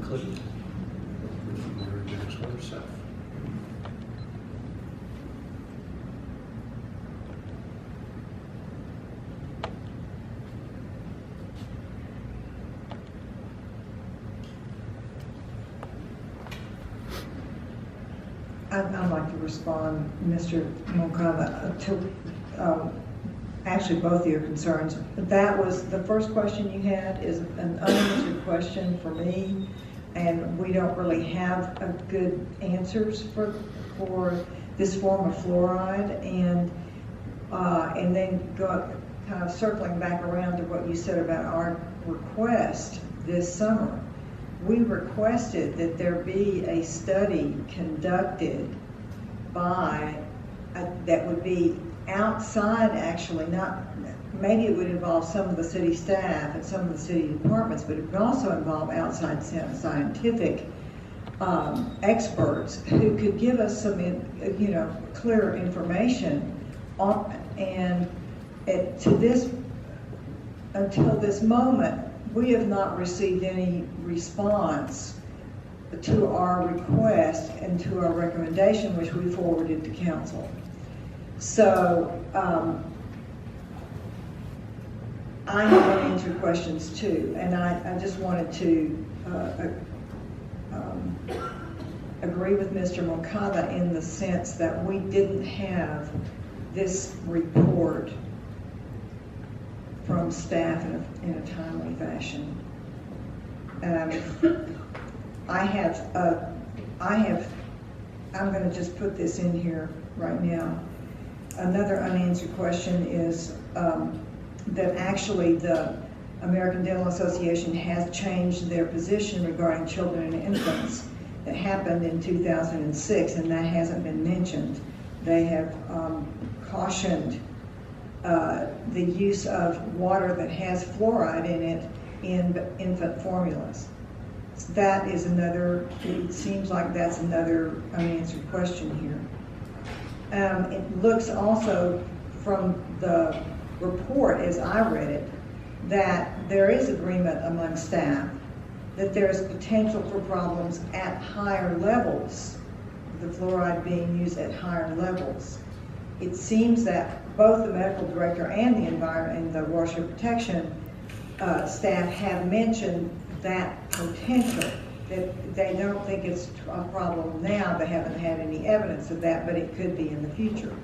complete. From Mary Gay Maxwell herself. I'd like to respond, Mr. Moncada, to actually both of your concerns. That was, the first question you had is an unanswered question for me, and we don't really have a good answers for this form of fluoride. And then kind of circling back around to what you said about our request this summer. We requested that there be a study conducted by, that would be outside, actually, not, maybe it would involve some of the city staff and some of the city departments, but it would also involve outside scientific experts who could give us some, clear information on, and until this moment, we have not received any response to our request and to our recommendation, which we forwarded to council. So I have unanswered questions too, and I just wanted to agree with Mr. Moncada in the sense that we didn't have this report from staff in a timely fashion. I'm going to just put this in here right now. Another unanswered question is that actually the American Dental Association has changed their position regarding children and infants. That happened in 2006, and that hasn't been mentioned. They have cautioned the use of water that has fluoride in it in infant formulas. So that is another, it seems like that's another unanswered question here. It looks also from the report, as I read it, that there is agreement among staff that there is potential for problems at higher levels, the fluoride being used at higher levels. It seems that both the medical director and the environment and the washer protection staff have mentioned that potential, that they don't think it's a problem now. They haven't had any evidence of that, but it could be in the future.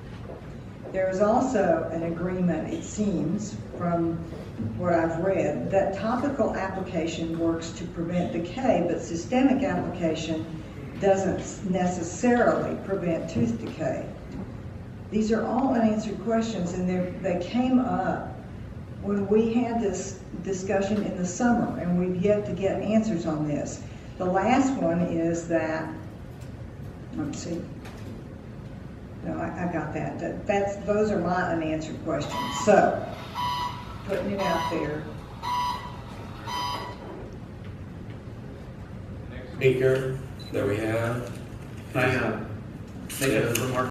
There is also an agreement, it seems, from what I've read, that topical application works to prevent decay, but systemic application doesn't necessarily prevent tooth decay. These are all unanswered questions, and they came up when we had this discussion in the summer, and we've yet to get answers on this. The last one is that, let's see, no, I got that. Those are my unanswered questions. So, putting it out there. Speaker that we have. Can I make a remark?